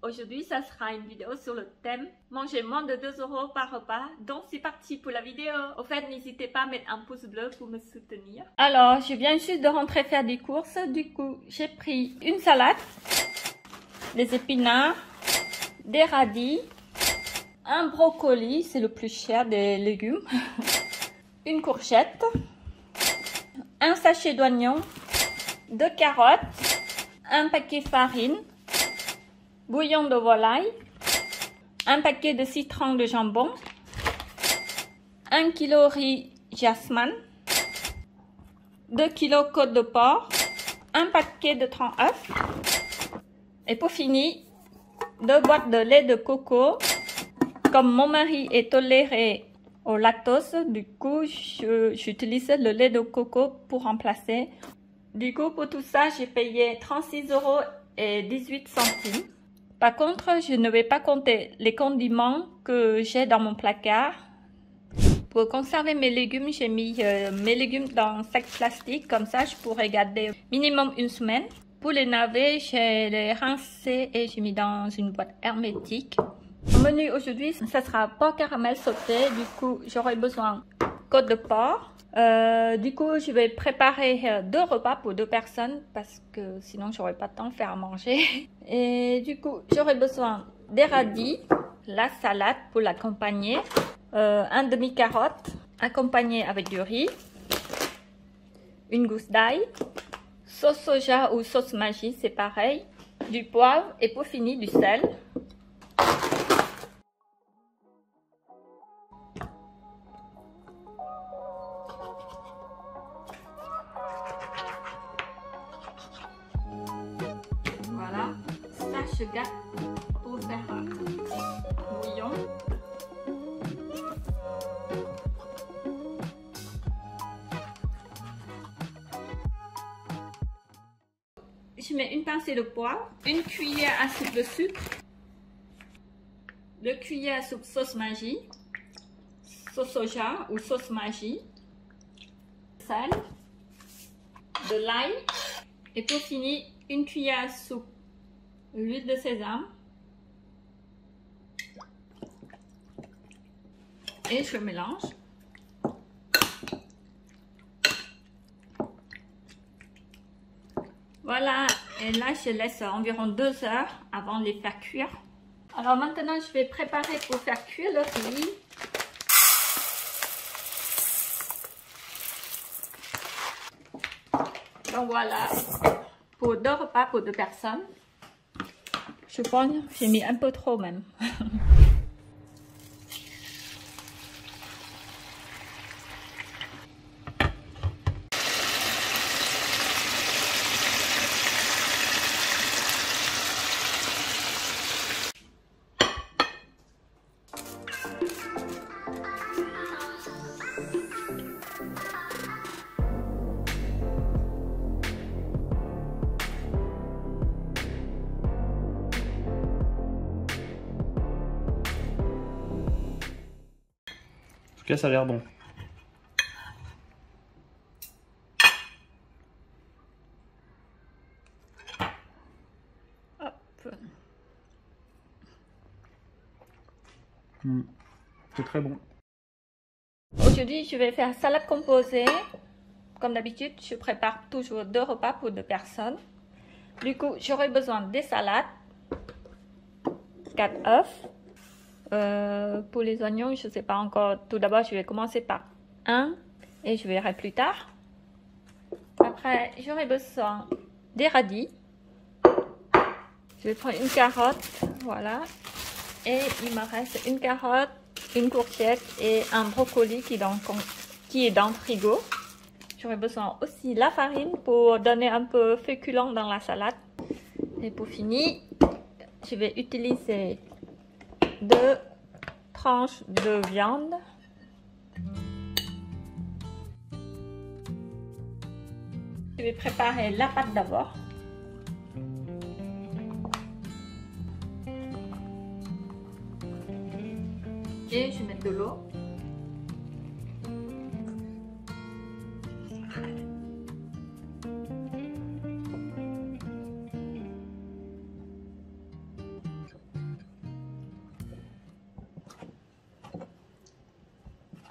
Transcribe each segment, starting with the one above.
Aujourd'hui, ça sera une vidéo sur le thème manger moins de 2 € par repas. Donc, c'est parti pour la vidéo. Au fait, n'hésitez pas à mettre un pouce bleu pour me soutenir. Alors, je viens juste de rentrer faire des courses. Du coup, j'ai pris une salade, des épinards, des radis, un brocoli, c'est le plus cher des légumes, une courgette, un sachet d'oignons, 2 carottes, un paquet de farine, bouillon de volaille, un paquet de citrons de jambon, 1 kg riz jasmin, 2 kg côte de porc, un paquet de 30 œufs et pour finir, 2 boîtes de lait de coco. Comme mon mari est toléré au lactose, du coup j'utilise le lait de coco pour remplacer. Du coup pour tout ça j'ai payé 36,18 €. Par contre, je ne vais pas compter les condiments que j'ai dans mon placard. Pour conserver mes légumes, j'ai mis mes légumes dans un sac plastique. Comme ça, je pourrais garder minimum une semaine. Pour les navets, j'ai les rincés et j'ai mis dans une boîte hermétique. Au menu aujourd'hui, ça sera porc caramel sauté. Du coup, j'aurai besoin de côte de porc. Du coup, je vais préparer 2 repas pour 2 personnes parce que sinon, j'aurai pas de temps de faire à manger. Et du coup, j'aurai besoin des radis, la salade pour l'accompagner, un demi-carotte accompagné avec du riz, une gousse d'ail, sauce soja ou sauce Maggi, c'est pareil, du poivre et pour finir, du sel. Voilà, ça je garde pour faire un bouillon. Je mets une pincée de poivre, une cuillère à soupe de sucre, 2 cuillères à soupe sauce Maggi, sauce soja ou sauce Maggi, sel, de l'ail et pour finir une cuillère à soupe l'huile de sésame et je mélange. Voilà, et là je laisse environ 2 heures avant de les faire cuire. Alors maintenant je vais préparer pour faire cuire le riz. Donc voilà, pour 2 repas pour 2 personnes. Je pense que j'ai mis un peu trop même. En tout cas, ça a l'air bon. Hop. C'est très bon. Aujourd'hui, je vais faire salade composée. Comme d'habitude, je prépare toujours 2 repas pour 2 personnes. Du coup, j'aurai besoin des salades, 4 œufs. Pour les oignons, je ne sais pas encore. Tout d'abord, je vais commencer par 1 et je verrai plus tard. Après, j'aurai besoin des radis. Je vais prendre une carotte, voilà. Et il me reste une carotte, une courgette et un brocoli qui est dans le frigo. J'aurai besoin aussi de la farine pour donner un peu féculent dans la salade. Et pour finir, je vais utiliser 2 tranches de viande. Je vais préparer la pâte d'abord. Et je vais mettre de l'eau.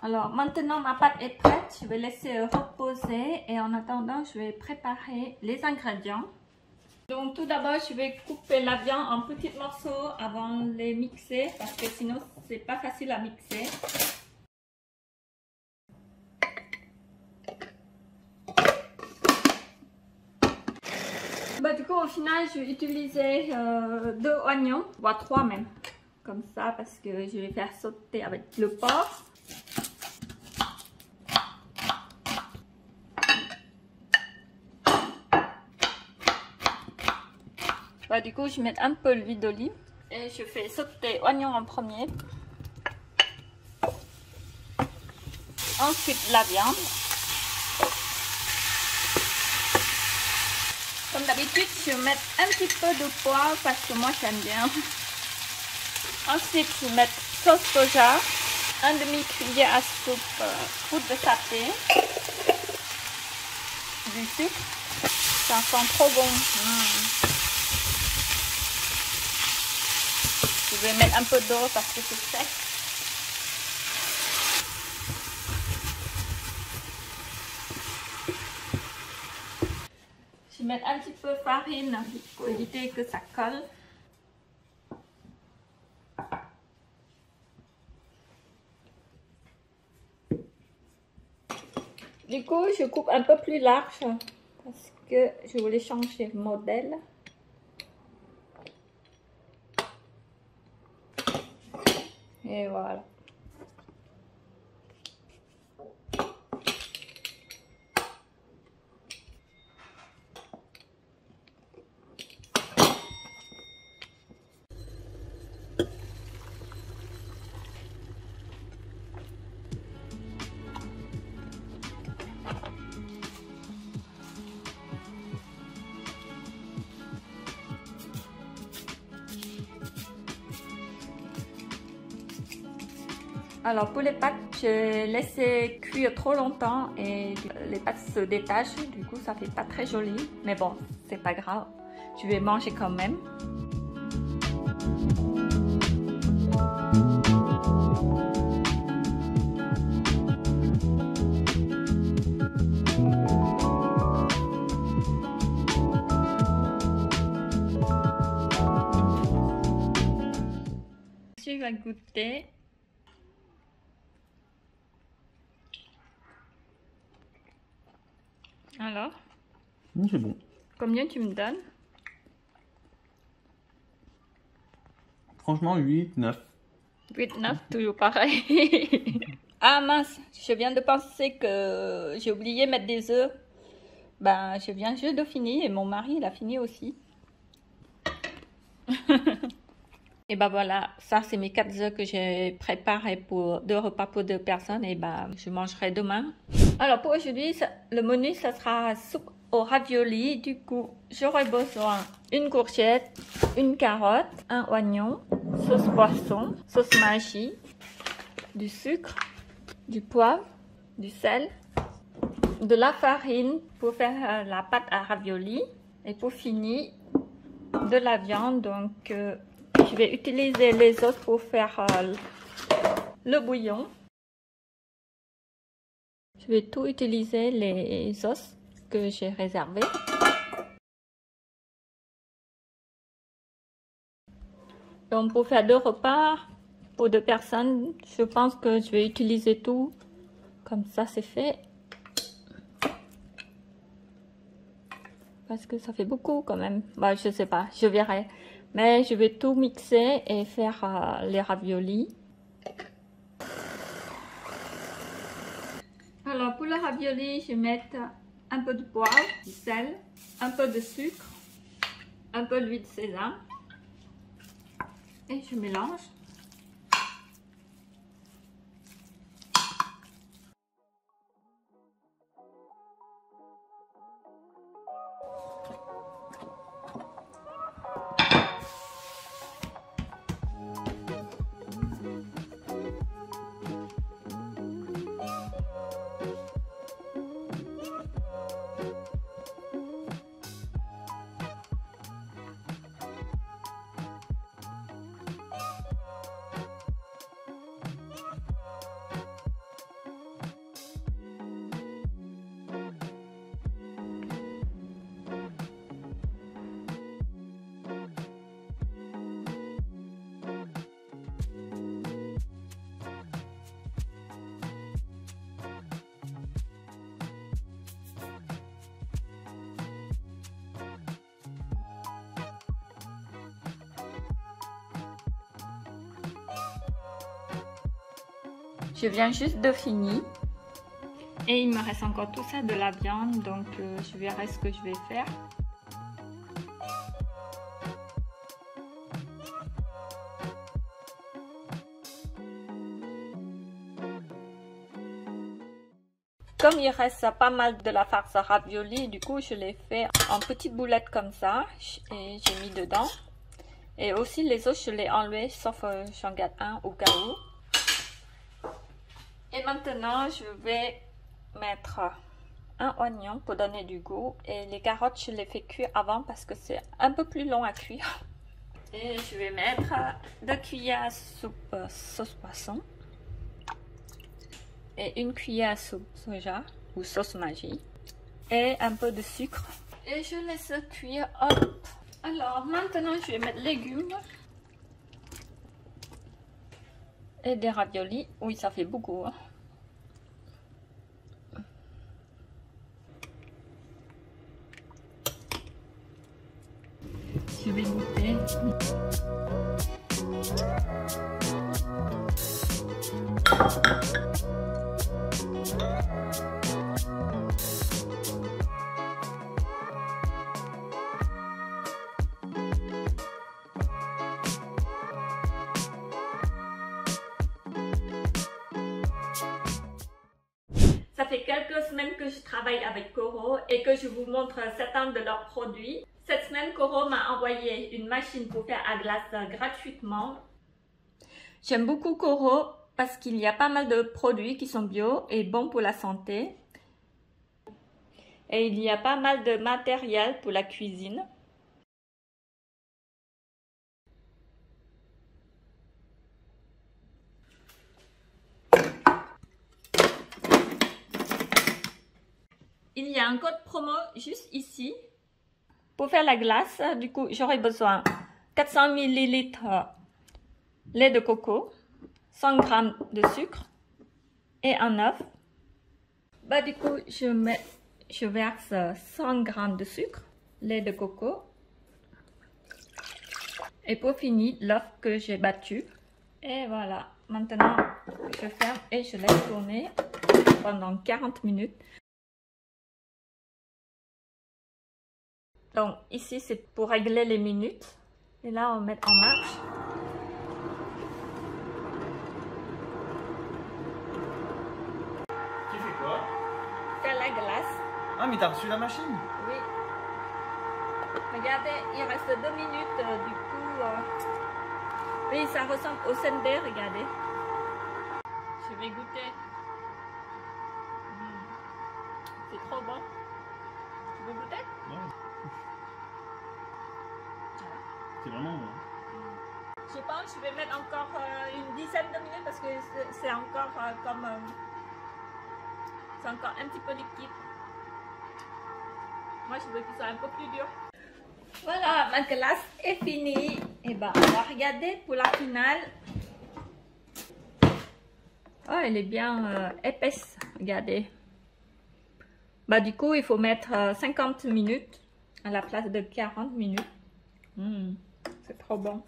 Alors maintenant ma pâte est prête, je vais laisser reposer et en attendant je vais préparer les ingrédients. Donc tout d'abord je vais couper la viande en petits morceaux avant de les mixer parce que sinon c'est pas facile à mixer. Du coup au final je vais utiliser 2 oignons, voire 3 même, comme ça parce que je vais faire sauter avec le porc. Du coup je mets un peu l'huile d'olive et je fais sauter l'oignon en premier. Ensuite la viande. Comme d'habitude je vais mettre un petit peu de poivre parce que moi j'aime bien. Ensuite je vais mettre sauce soja, un demi-cuillère à soupe poudre de saté, du sucre, ça sent trop bon. Je vais mettre un peu d'eau parce que c'est sec. Je vais mettre un petit peu de farine pour éviter que ça colle. Du coup, je coupe un peu plus large parce que je voulais changer le modèle. Et voilà. Alors pour les pâtes, j'ai laissé cuire trop longtemps et les pâtes se détachent, du coup ça fait pas très joli. Mais bon, c'est pas grave, je vais manger quand même. Je vais goûter. Alors, c'est bon. combien tu me donnes? Franchement, 8, 9. 8, 9, toujours pareil. Ah mince, je viens de penser que j'ai oublié de mettre des œufs. Je viens juste de finir et mon mari il a fini aussi. Et voilà, ça c'est mes 4 œufs que j'ai préparés pour 2 repas pour 2 personnes et je mangerai demain. Alors pour aujourd'hui, le menu ça sera soupe aux raviolis. Du coup, j'aurai besoin d'une courgette, une carotte, un oignon, sauce poisson, sauce maggi, du sucre, du poivre, du sel, de la farine pour faire la pâte à raviolis et pour finir de la viande. Donc je vais utiliser les os pour faire le bouillon. Je vais tout utiliser les os que j'ai réservés. Donc pour faire 2 repas pour 2 personnes, je pense que je vais utiliser tout. Comme ça c'est fait. Parce que ça fait beaucoup quand même. Je sais pas, je verrai. Mais je vais tout mixer et faire les raviolis. Alors pour le ravioli, je vais mettre un peu de poivre, du sel, un peu de sucre, un peu d'huile de sésame. Et je mélange. Je viens juste de finir. Et il me reste encore tout ça de la viande, donc je verrai ce que je vais faire. Comme il reste pas mal de la farce ravioli, du coup je l'ai fait en petites boulettes comme ça et j'ai mis dedans. Et aussi les os je l'ai enlevé sauf j'en garde un au cas où. Et maintenant je vais mettre un oignon pour donner du goût et les carottes je les fais cuire avant parce que c'est un peu plus long à cuire. Et je vais mettre 2 cuillères à soupe sauce poisson. Et une cuillère à soupe soja ou sauce Maggi et un peu de sucre et je laisse cuire. Hop. Alors maintenant je vais mettre légumes et des raviolis. Oui, ça fait beaucoup, hein. Je vais goûter. Ça fait quelques semaines que je travaille avec Coro et que je vous montre certains de leurs produits. Cette semaine, Coro m'a envoyé une machine pour faire à glace gratuitement. J'aime beaucoup Coro parce qu'il y a pas mal de produits qui sont bio et bons pour la santé. Et il y a pas mal de matériel pour la cuisine. Il y a un code promo juste ici. Pour faire la glace, du coup, j'aurai besoin 400 ml lait de coco, 100 g de sucre et un œuf. Bah, du coup, je verse 100 g de sucre, lait de coco et pour finir, l'œuf que j'ai battu. Et voilà, maintenant, je ferme et je laisse tourner pendant 40 minutes. Donc ici c'est pour régler les minutes et là on met en marche. Tu fais quoi? Faire la glace. Ah mais t'as reçu la machine? Oui. Regardez, il reste 2 minutes du coup. Oui, ça ressemble au sundae, regardez. Je vais goûter. C'est trop bon. Tu veux goûter? Ouais. C'est vraiment bon. Je pense que je vais mettre encore une dizaine de minutes parce que c'est encore comme... c'est encore un petit peu liquide. Moi, je veux qu'il soit un peu plus dur. Voilà, ma glace est finie. Et ben, on va regarder pour la finale. Oh, elle est bien épaisse. Regardez. Bah, du coup, il faut mettre 50 minutes à la place de 40 minutes. C'est trop bon.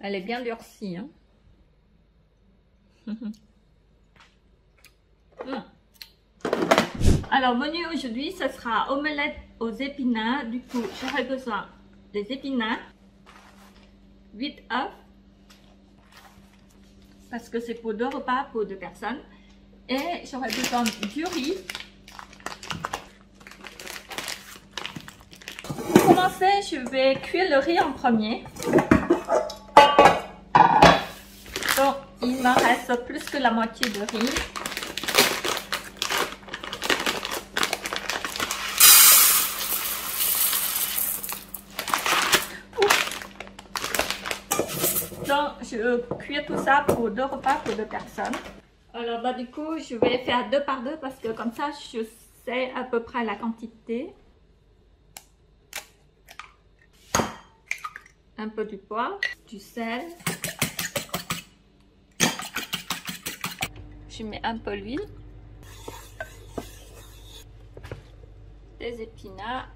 Elle est bien durcie, hein. Alors, menu aujourd'hui, ce sera omelette aux épinards. Du coup, j'aurai besoin des épinards, 8 œufs, parce que c'est pour 2 repas pour 2 personnes. Et j'aurai besoin du riz. Pour commencer, je vais cuire le riz en premier. Donc, il me reste plus que la moitié de riz. Donc, je cuis tout ça pour 2 repas pour 2 personnes. Alors, bah, du coup, je vais faire 2 par 2 parce que comme ça, je sais à peu près la quantité. Un peu du poivre, du sel. Je mets un peu l'huile. Des épinards.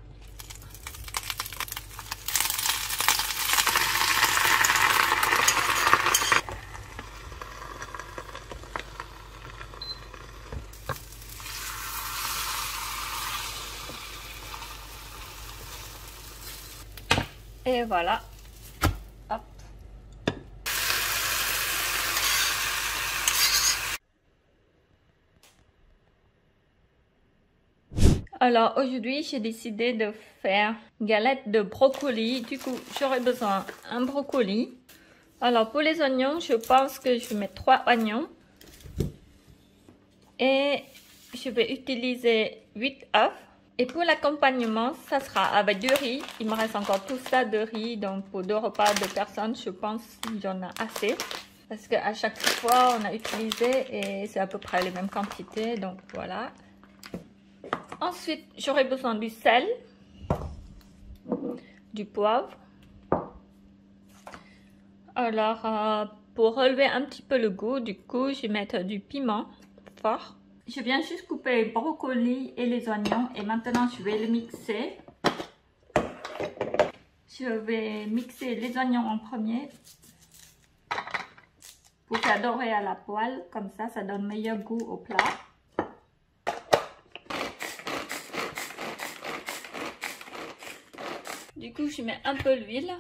Et voilà. Hop. Alors aujourd'hui, j'ai décidé de faire galette de brocoli. Du coup, j'aurai besoin d'un brocoli. Alors pour les oignons, je pense que je vais mettre 3 oignons. Et je vais utiliser 8 œufs. Et pour l'accompagnement, ça sera avec du riz. Il me reste encore tout ça de riz. Donc pour 2 repas de personnes, je pense qu'il y en a assez. Parce qu'à chaque fois, on a utilisé et c'est à peu près les mêmes quantités. Donc voilà. Ensuite, j'aurai besoin du sel, du poivre. Alors, pour relever un petit peu le goût, du coup, je vais mettre du piment fort. Je viens juste couper les brocolis et les oignons et maintenant, je vais les mixer. Je vais mixer les oignons en premier pour faire dorer à la poêle. Comme ça donne meilleur goût au plat. Du coup, je mets un peu l'huile.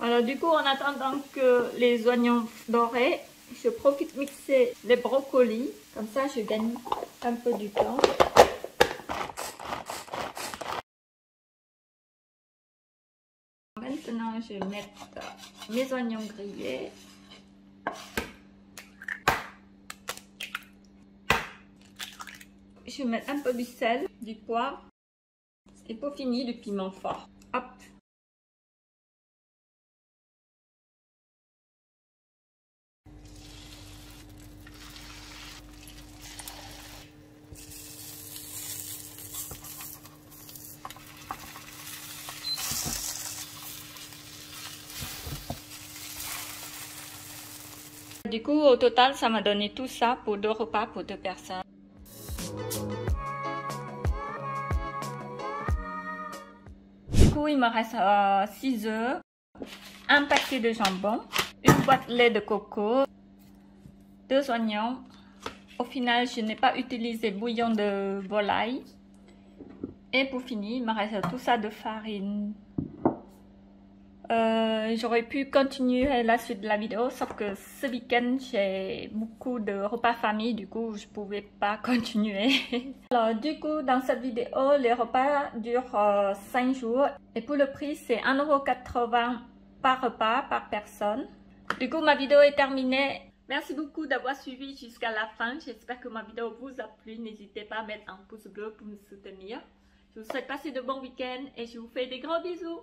Alors du coup, en attendant que les oignons dorés, je profite de mixer les brocolis. Comme ça, je gagne un peu du temps. Maintenant, je vais mettre mes oignons grillés. Je vais mettre un peu du sel, du poivre et pour finir du piment fort. Hop. Du coup, au total, ça m'a donné tout ça pour 2 repas pour 2 personnes. Du coup, il me reste 6 œufs, un paquet de jambon, une boîte de lait de coco, 2 oignons. Au final, je n'ai pas utilisé bouillon de volaille. Et pour finir, il me reste tout ça de farine. J'aurais pu continuer la suite de la vidéo, sauf que ce week-end j'ai beaucoup de repas famille, du coup je pouvais pas continuer. Alors du coup dans cette vidéo les repas durent 5 jours et pour le prix c'est 1,80 € par repas par personne. Du coup ma vidéo est terminée. Merci beaucoup d'avoir suivi jusqu'à la fin. J'espère que ma vidéo vous a plu. N'hésitez pas à mettre un pouce bleu pour me soutenir. Je vous souhaite passer de bons week-ends et je vous fais des gros bisous.